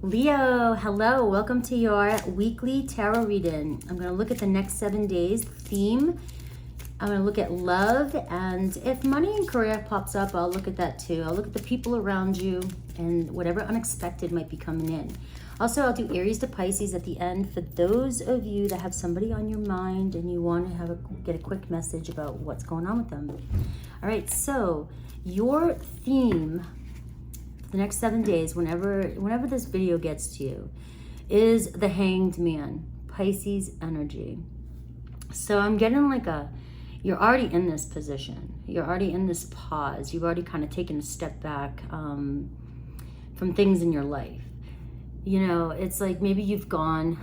Leo, hello. Welcome to your weekly tarot reading. I'm going to look at the next 7 days theme. I'm going to look at love, and if money and career pops up, I'll look at that too. I'll look at the people around you and whatever unexpected might be coming in. Also, I'll do Aries to Pisces at the end for those of you that have somebody on your mind and you want to get a quick message about what's going on with them. All right, so your theme the next 7 days, whenever this video gets to you, is the Hanged Man, Pisces energy. So I'm getting like you're already in this position. You're already in this pause. You've already kind of taken a step back from things in your life. You know, it's like maybe you've gone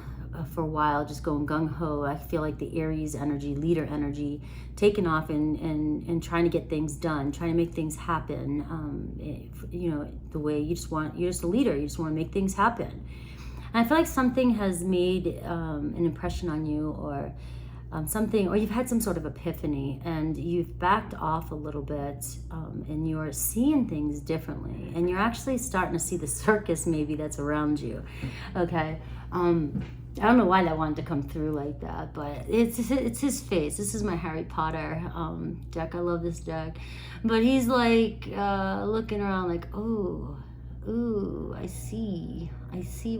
for a while just going gung-ho. I feel like the Aries energy, leader energy, taking off and trying to get things done, trying to make things happen. You know, the way you're just a leader. You just want to make things happen. And I feel like something has made an impression on you, or or you've had some sort of epiphany and you've backed off a little bit, and you're seeing things differently, and you're actually starting to see the circus maybe that's around you. Okay. I don't know why that wanted to come through like that, but it's his face. This is my Harry Potter deck. I love this deck. But he's like looking around like, ooh, I see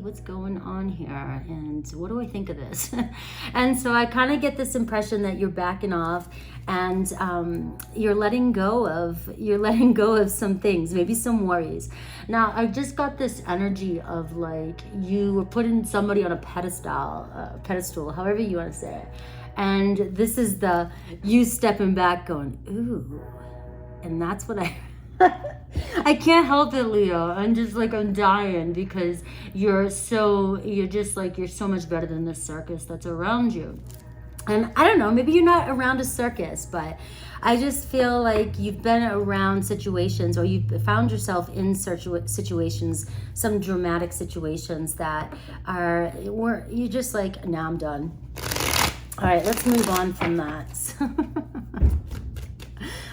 what's going on here, and what do I think of this? And so I kind of get this impression that you're backing off, and you're letting go of some things, maybe some worries. Now I just got this energy of like you were putting somebody on a pedestal, however you want to say it, and this is you stepping back going, ooh, and that's what I can't help it, Leo. I'm dying because you're so much better than this circus that's around you. And I don't know, maybe you're not around a circus, but I just feel like you've been around situations, or you've found yourself in situations, some dramatic situations that you're just like, nah, I'm done. All right, let's move on from that.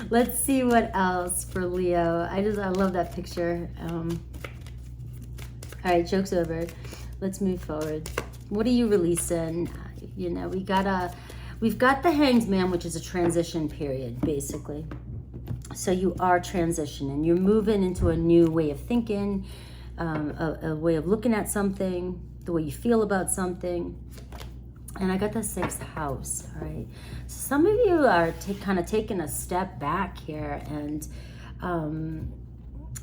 Let's see what else for Leo. I love that picture. All right, joke's over. Let's move forward. What are you releasing? You know, we've got the Hanged Man, which is a transition period, basically. So you are transitioning. You're moving into a new way of thinking, a way of looking at something, the way you feel about something. And I got the 6th house, all right? So some of you are kind of taking a step back here and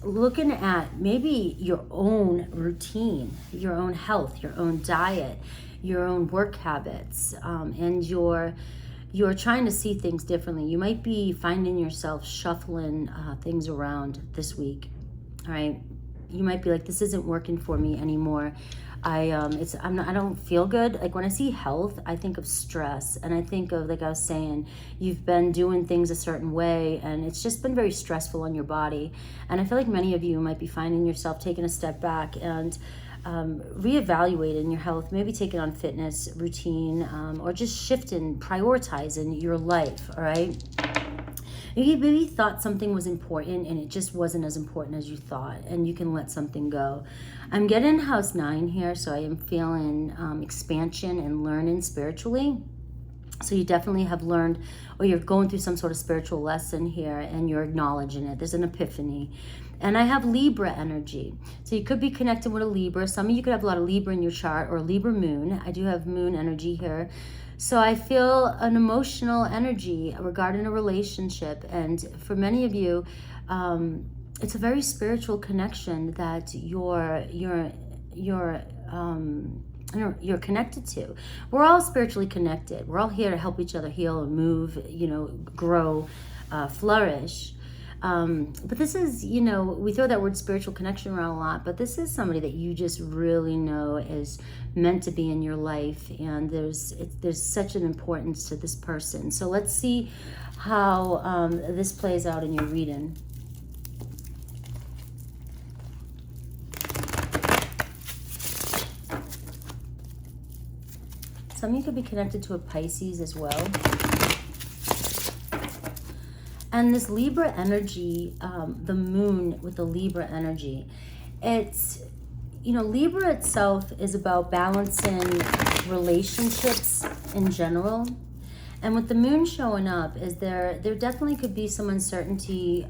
looking at maybe your own routine, your own health, your own diet, your own work habits, and you're trying to see things differently. You might be finding yourself shuffling things around this week, all right? You might be like, this isn't working for me anymore. I don't feel good. Like when I see health, I think of stress, and I think of, like I was saying, you've been doing things a certain way and it's just been very stressful on your body. And I feel like many of you might be finding yourself taking a step back and reevaluating your health, maybe taking on fitness routine, or just shifting, prioritizing your life. All right. You maybe thought something was important and it just wasn't as important as you thought, and you can let something go. I'm getting house 9 here, so I am feeling expansion and learning spiritually. So you definitely have learned, or you're going through some sort of spiritual lesson here and you're acknowledging it. There's an epiphany. And I have Libra energy. So you could be connected with a Libra. Some of you could have a lot of Libra in your chart, or Libra moon. I do have moon energy here. So I feel an emotional energy regarding a relationship. And for many of you, it's a very spiritual connection that you're connected to. We're all spiritually connected. We're all here to help each other heal and move, grow, flourish. But this is, we throw that word spiritual connection around a lot, but this is somebody that you just really know is meant to be in your life, and there's such an importance to this person. So let's see how this plays out in your reading. Some of you could be connected to a Pisces as well. And this Libra energy, the moon with the Libra energy, it's, you know, Libra itself is about balancing relationships in general. And with the moon showing up, is there definitely could be some uncertainty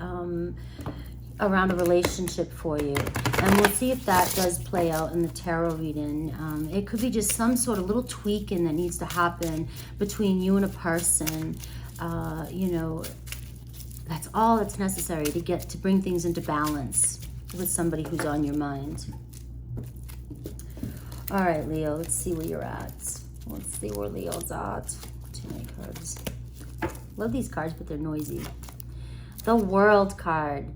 around a relationship for you. And we'll see if that does play out in the tarot reading. It could be just some sort of little tweaking that needs to happen between you and a person. You know, that's all that's necessary to bring things into balance with somebody who's on your mind. All right, Leo, let's see where you're at. Let's see where Leo's at. Too many cards. Love these cards, but they're noisy. The World card.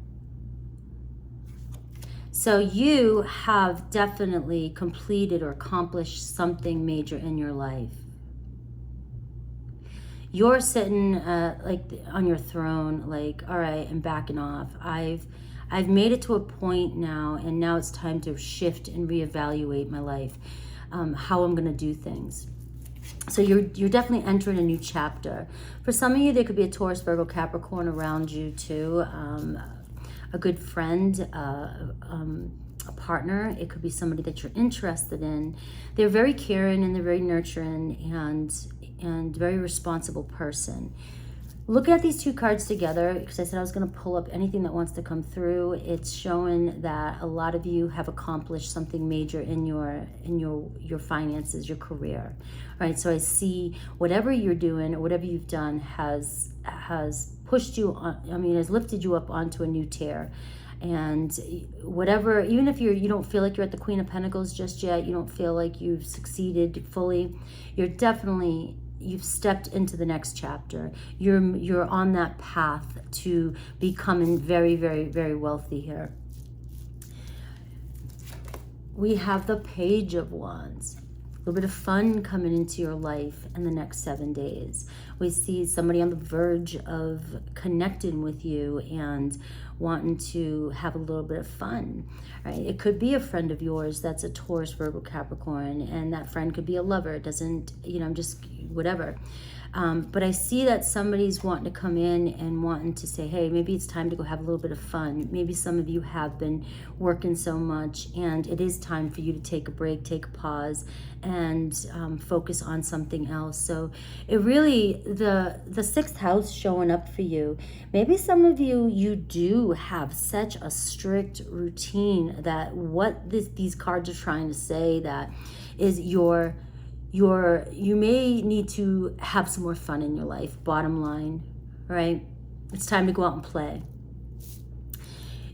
So you have definitely completed or accomplished something major in your life. You're sitting like on your throne, like, all right, I'm backing off. I've made it to a point now, and now it's time to shift and reevaluate my life, how I'm gonna do things. So you're definitely entering a new chapter. For some of you, there could be a Taurus, Virgo, Capricorn around you too. A good friend, a partner. It could be somebody that you're interested in. They're very caring and they're very nurturing and very responsible person. Look at these two cards together, because I said I was going to pull up anything that wants to come through. It's showing that a lot of you have accomplished something major in your finances, your career. All right, so I see whatever you're doing or whatever you've done has pushed you on, has lifted you up onto a new tier. And whatever, even if you don't feel like you're at the Queen of Pentacles just yet, you don't feel like you've succeeded fully, you've stepped into the next chapter. You're on that path to becoming very, very, very wealthy here. We have the Page of Wands. A little bit of fun coming into your life in the next 7 days. We see somebody on the verge of connecting with you and wanting to have a little bit of fun, right? It could be a friend of yours that's a Taurus, Virgo, Capricorn, and that friend could be a lover. It doesn't, just whatever. But I see that somebody's wanting to come in and wanting to say, hey, maybe it's time to go have a little bit of fun. Maybe some of you have been working so much and it is time for you to take a break, take a pause, and focus on something else. So it really, the sixth house showing up for you. Maybe some of you do have such a strict routine that what these cards are trying to say that is you may need to have some more fun in your life, bottom line, right? It's time to go out and play.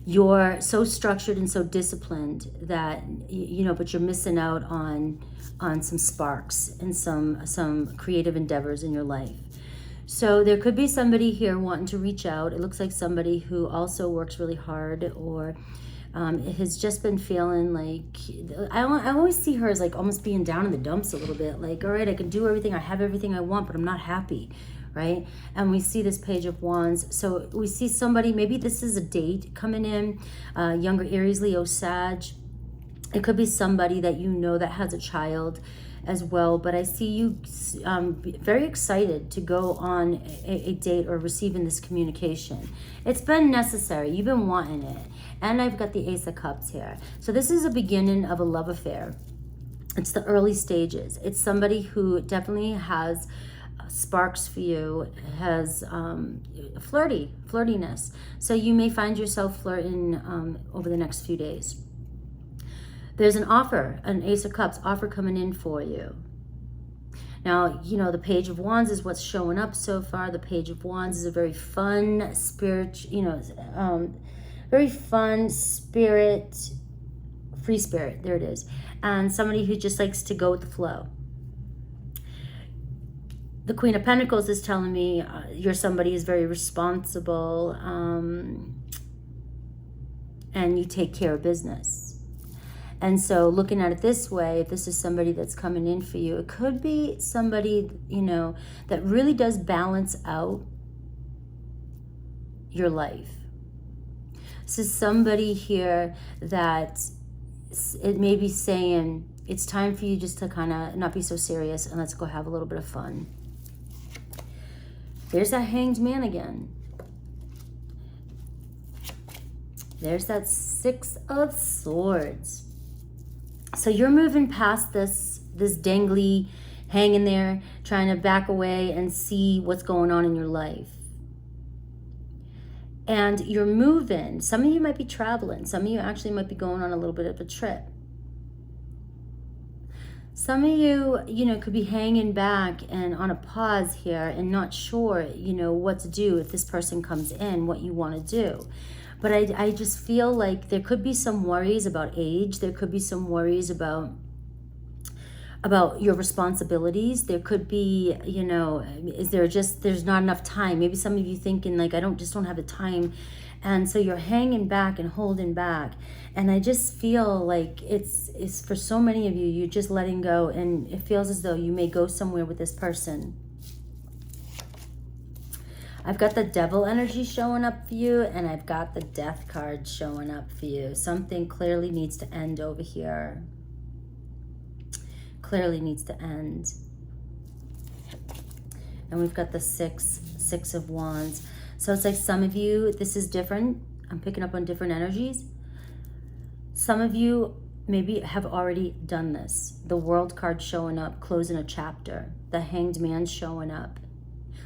You're so structured and so disciplined that, but you're missing out on some sparks and some creative endeavors in your life. So there could be somebody here wanting to reach out. It looks like somebody who also works really hard or has just been feeling like, I always see her as like almost being down in the dumps a little bit. Like, all right, I can do everything, I have everything I want, but I'm not happy, right? And we see this Page of Wands. So we see somebody, maybe this is a date coming in, younger Aries, Leo, Sag. It could be somebody that that has a child as well, but I see you very excited to go on a date or receiving this communication. It's been necessary. You've been wanting it. And I've got the Ace of Cups here. So this is a beginning of a love affair. It's the early stages. It's somebody who definitely has sparks for you, has flirtiness. So you may find yourself flirting over the next few days. There's an offer, an Ace of Cups offer coming in for you. Now, the Page of Wands is what's showing up so far. The Page of Wands is a very fun spirit, very fun spirit, free spirit, there it is. And somebody who just likes to go with the flow. The Queen of Pentacles is telling me you're somebody who's very responsible and you take care of business. And so looking at it this way, if this is somebody that's coming in for you, it could be somebody, that really does balance out your life. This is somebody here that it may be saying, it's time for you just to kind of not be so serious and let's go have a little bit of fun. There's that Hanged Man again. There's that Six of Swords. So you're moving past this dangly, hanging there, trying to back away and see what's going on in your life. And you're moving. Some of you might be traveling. Some of you actually might be going on a little bit of a trip. Some of you, could be hanging back and on a pause here and not sure, what to do if this person comes in, what you want to do. But I just feel like there could be some worries about age. There could be some worries about your responsibilities. There could be, there's not enough time. Maybe some of you thinking like, I don't have the time. And so you're hanging back and holding back. And I just feel like it's for so many of you, you're just letting go, and it feels as though you may go somewhere with this person. I've got the devil energy showing up for you, and I've got the death card showing up for you. Something clearly needs to end over here. Clearly needs to end. And we've got the six of wands. So it's like some of you, this is different. I'm picking up on different energies. Some of you maybe have already done this. The world card showing up, closing a chapter. The hanged man showing up.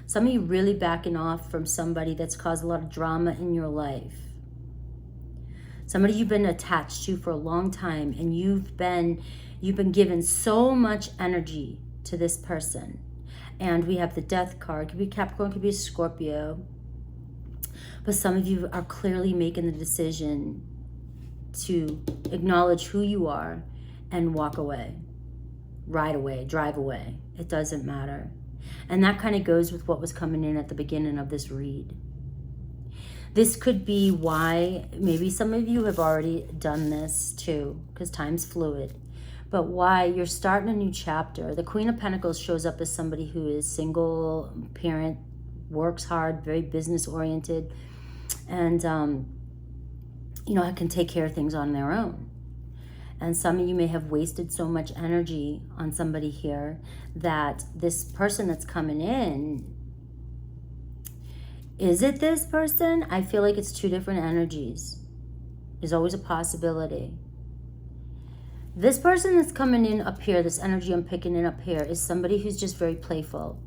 Some of you really backing off from somebody that's caused a lot of drama in your life. Somebody you've been attached to for a long time, and you've been given so much energy to this person. And we have the death card. Could be Capricorn, could be a Scorpio. But some of you are clearly making the decision to acknowledge who you are and walk away, ride away, drive away. It doesn't matter. And that kind of goes with what was coming in at the beginning of this read. This could be why maybe some of you have already done this too, because time's fluid. But why you're starting a new chapter. The Queen of Pentacles shows up as somebody who is single, parent, works hard, very business oriented, and can take care of things on their own. And some of you may have wasted so much energy on somebody here that this person that's coming in, is it this person? I feel like it's two different energies. There's always a possibility. This person that's coming in up here, this energy I'm picking in up here, is somebody who's just very playful.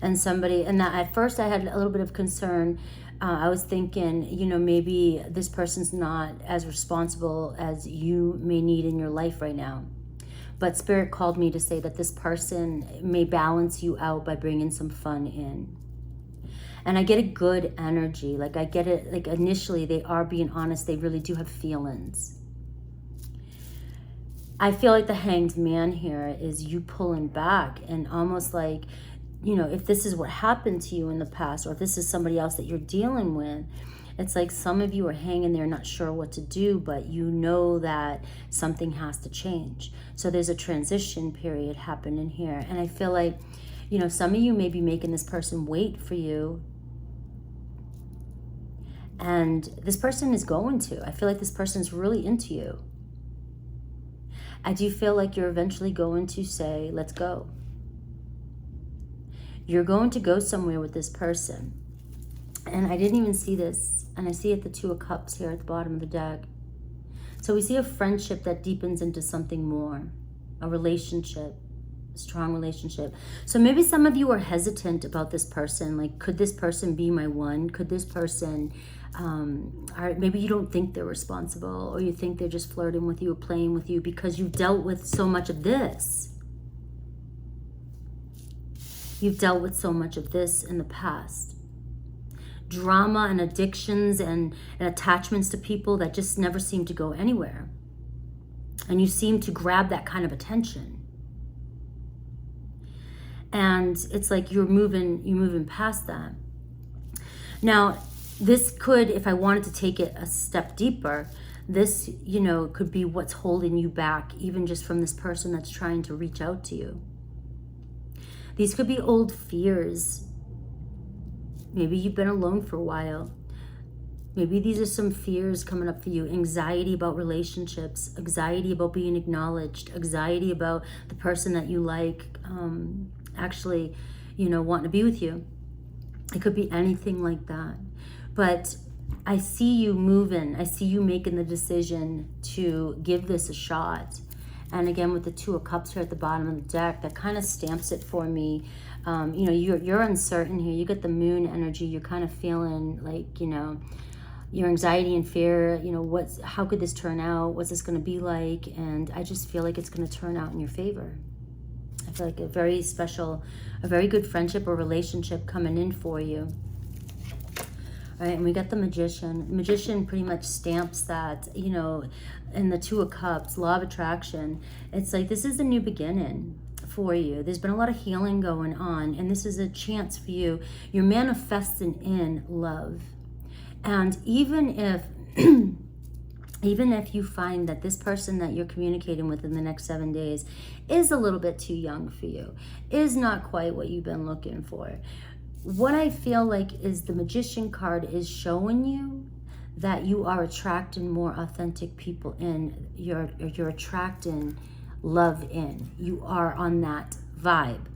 And that at first I had a little bit of concern. I was thinking, maybe this person's not as responsible as you may need in your life right now. But Spirit called me to say that this person may balance you out by bringing some fun in. And I get a good energy. Like I get it, like initially they are being honest. They really do have feelings. I feel like the hanged man here is you pulling back and almost like, if this is what happened to you in the past, or if this is somebody else that you're dealing with, it's like some of you are hanging there not sure what to do, but you know that something has to change. So there's a transition period happening here. And I feel like, some of you may be making this person wait for you. And this person is going to. I feel like this person's really into you. I do feel like you're eventually going to say, let's go. You're going to go somewhere with this person. And I didn't even see this. And I see it, the Two of Cups here at the bottom of the deck. So we see a friendship that deepens into something more. A relationship. A strong relationship. So maybe some of you are hesitant about this person. Like, could this person be my one? Could this person... maybe you don't think they're responsible, or you think they're just flirting with you or playing with you because you've dealt with so much of this. You've dealt with so much of this in the past. Drama and addictions and attachments to people that just never seem to go anywhere. And you seem to grab that kind of attention. And it's like you're moving past that. Now, this could, if I wanted to take it a step deeper, this, could be what's holding you back, even just from this person that's trying to reach out to you. These could be old fears. Maybe you've been alone for a while. Maybe these are some fears coming up for you. Anxiety about relationships, anxiety about being acknowledged, anxiety about the person that you like actually, wanting to be with you. It could be anything like that. But I see you moving. I see you making the decision to give this a shot. And again, with the Two of Cups here at the bottom of the deck, that kind of stamps it for me. You know, you're uncertain here. You get the Moon energy. You're kind of feeling like, you know, your anxiety and fear, you know, how could this turn out? What's this going to be like? And I just feel like it's going to turn out in your favor. I feel like a very special, a very good friendship or relationship coming in for you. All right, and we got the Magician. Magician pretty much stamps that, you know, in the Two of Cups, law of attraction. It's like this is a new beginning for you. There's been a lot of healing going on, and this is a chance for you. You're manifesting in love. And even if even if you find that this person that you're communicating with in the next 7 days is a little bit too young for you, is not quite what you've been looking for, what I feel like is the Magician card is showing you that you are attracting more authentic people in. You're attracting love in. You are on that vibe.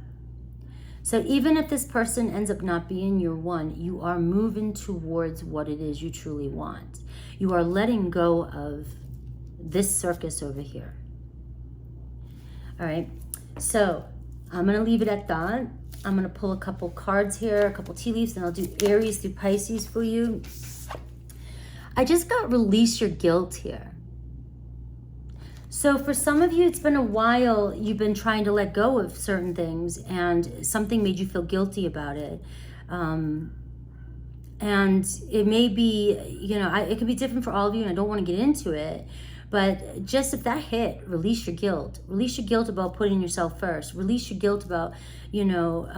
So even if this person ends up not being your one, you are moving towards what it is you truly want. You are letting go of this circus over here. All right, so I'm going to leave it at that. I'm going to pull a couple cards here, a couple tea leaves, and I'll do Aries through Pisces for you. I just got release your guilt here. So for some of you, it's been a while you've been trying to let go of certain things and something made you feel guilty about it. And it may be, you know, it could be different for all of you, and I don't want to get into it. But just if that hit, release your guilt. Release your guilt about putting yourself first. Release your guilt about, you know,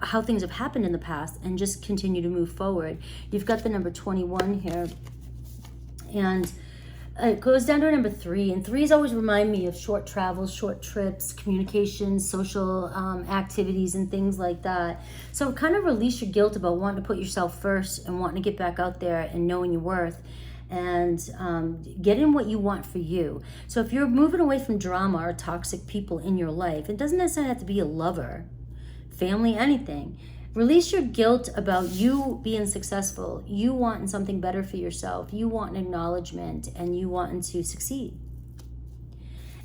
how things have happened in the past, and just continue to move forward. You've got the number 21 here. And it goes down to number 3, and 3s always remind me of short travels, short trips, communications, social activities, and things like that. So kind of release your guilt about wanting to put yourself first and wanting to get back out there and knowing your worth, and get in what you want for you. So if you're moving away from drama or toxic people in your life, it doesn't necessarily have to be a lover, family, anything. Release your guilt about you being successful, you wanting something better for yourself, you want acknowledgement, and you wanting to succeed.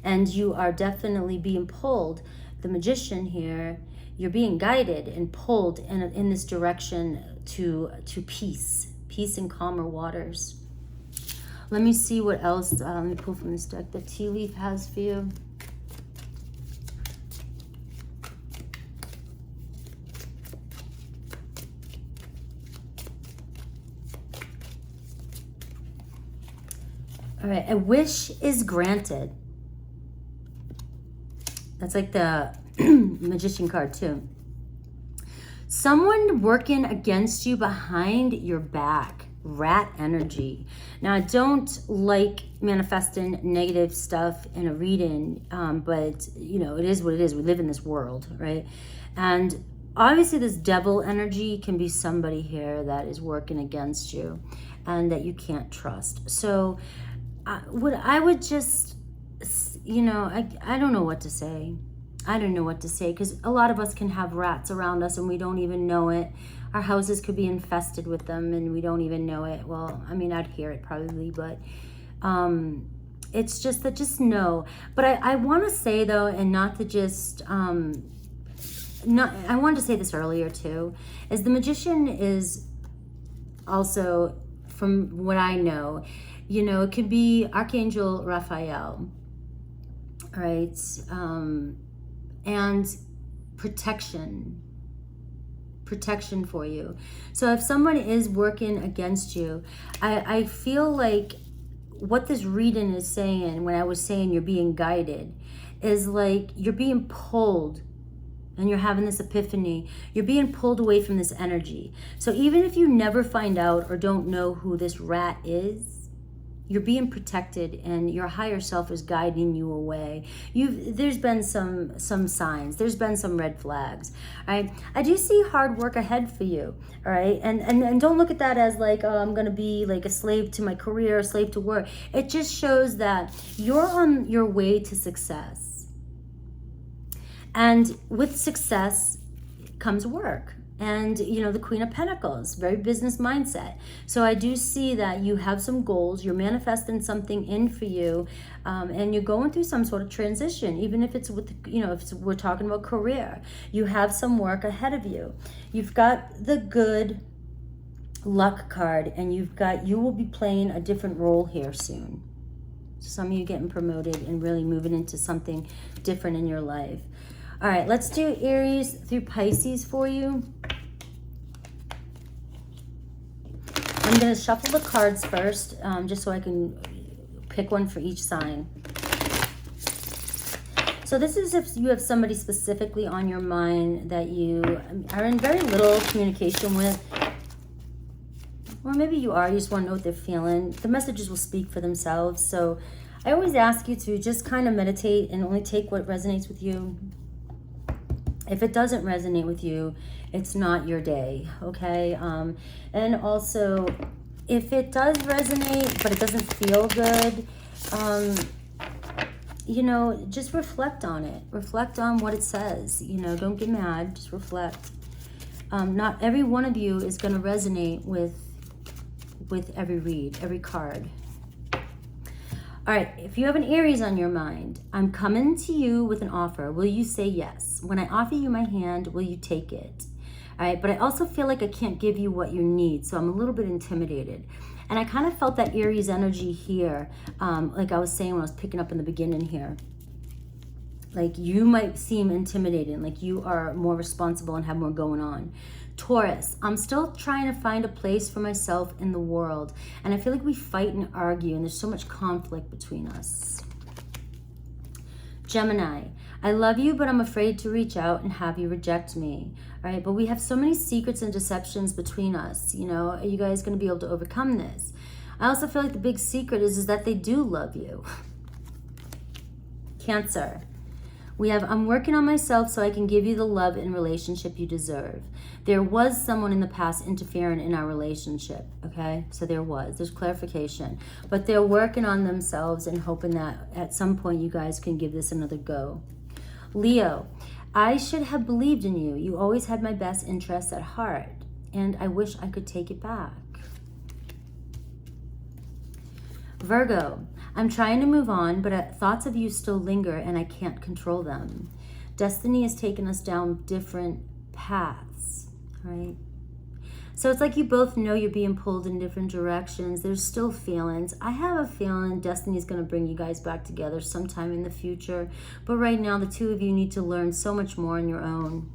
And you are definitely being pulled. The Magician here, you're being guided and pulled in this direction to peace and calmer waters. Let me see what else, let me pull from this deck that Tea Leaf has for you. All right, a wish is granted. That's like the Magician card too. Someone working against you behind your back. Rat energy. Now, I don't like manifesting negative stuff in a reading, but you know, it is what it is. We live in this world, right? And obviously this devil energy can be somebody here that is working against you and that you can't trust. So what I would just, you know, I don't know what to say. I don't know what to say, because a lot of us can have rats around us and we don't even know it. Our houses could be infested with them and we don't even know it. Well, I mean, I'd hear it probably, but it's just that, just know. But I want to say though, and not to just, I wanted to say this earlier too, is the Magician is also, from what I know, you know, it could be Archangel Raphael, right? And protection for you. So if someone is working against you, I feel like what this reading is saying, when I was saying you're being guided, is like you're being pulled and you're having this epiphany. You're being pulled away from this energy. So even if you never find out or don't know who this rat is, you're being protected and your higher self is guiding you away. There's been some signs. There's been some red flags. Right? I do see hard work ahead for you. All right, and don't look at that as like, oh, I'm gonna be like a slave to my career, a slave to work. It just shows that you're on your way to success. And with success comes work. And, you know, the Queen of Pentacles, very business mindset. So I do see that you have some goals, you're manifesting something in for you, and you're going through some sort of transition, even if it's with, you know, if we're talking about career. You have some work ahead of you. You've got the good luck card, and you will be playing a different role here soon. Some of you getting promoted and really moving into something different in your life. All right, let's do Aries through Pisces for you. I'm going to shuffle the cards first, just so I can pick one for each sign. So this is if you have somebody specifically on your mind that you are in very little communication with. Or maybe you are, you just want to know what they're feeling. The messages will speak for themselves. So I always ask you to just kind of meditate and only take what resonates with you. If it doesn't resonate with you, it's not your day, okay? And also, if it does resonate, but it doesn't feel good, you know, just reflect on it. Reflect on what it says. You know, don't get mad, just reflect. Not every one of you is going to resonate with every read, every card. All right, if you have an Aries on your mind, I'm coming to you with an offer. Will you say yes? When I offer you my hand, will you take it? All right, but I also feel like I can't give you what you need, so I'm a little bit intimidated. And I kind of felt that Aries energy here, like I was saying when I was picking up in the beginning here. Like you might seem intimidating, like you are more responsible and have more going on. Taurus, I'm still trying to find a place for myself in the world. And I feel like we fight and argue and there's so much conflict between us. Gemini, I love you, but I'm afraid to reach out and have you reject me. All right, but we have so many secrets and deceptions between us. You know, are you guys going to be able to overcome this? I also feel like the big secret is that they do love you. Cancer, I'm working on myself so I can give you the love and relationship you deserve. There was someone in the past interfering in our relationship, okay? So there's clarification. But they're working on themselves and hoping that at some point you guys can give this another go. Leo, I should have believed in you. You always had my best interests at heart, and I wish I could take it back. Virgo, I'm trying to move on, but thoughts of you still linger and I can't control them. Destiny has taken us down different paths, right? So it's like you both know you're being pulled in different directions. There's still feelings. I have a feeling destiny is going to bring you guys back together sometime in the future. But right now, the two of you need to learn so much more on your own.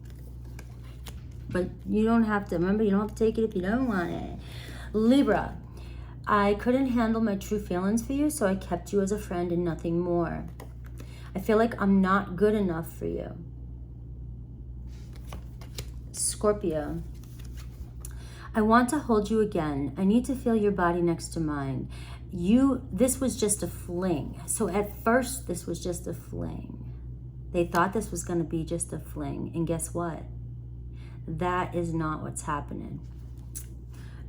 But you don't have to. Remember, you don't have to take it if you don't want it. Libra, I couldn't handle my true feelings for you, so I kept you as a friend and nothing more. I feel like I'm not good enough for you. Scorpio, I want to hold you again. I need to feel your body next to mine. This was just a fling. So at first, this was just a fling. They thought this was going to be just a fling. And guess what? That is not what's happening.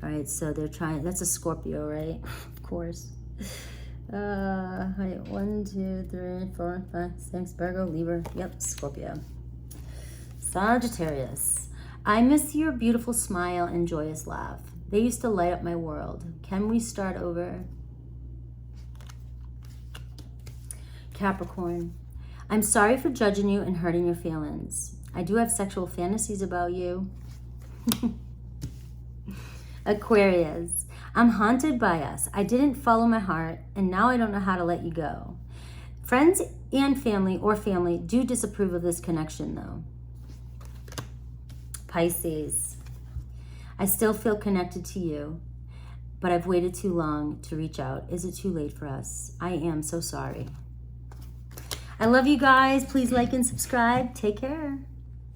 All right, so they're trying, that's a Scorpio, right? Of course. Wait, 1, 2, 3, 4, 5, 6, Virgo, Libra. Yep, Scorpio. Sagittarius, I miss your beautiful smile and joyous laugh. They used to light up my world. Can we start over? Capricorn, I'm sorry for judging you and hurting your feelings. I do have sexual fantasies about you. Aquarius, I'm haunted by us. I didn't follow my heart, and now I don't know how to let you go. Friends and family do disapprove of this connection, though. Pisces, I still feel connected to you, but I've waited too long to reach out. Is it too late for us? I am so sorry. I love you guys. Please like and subscribe. Take care.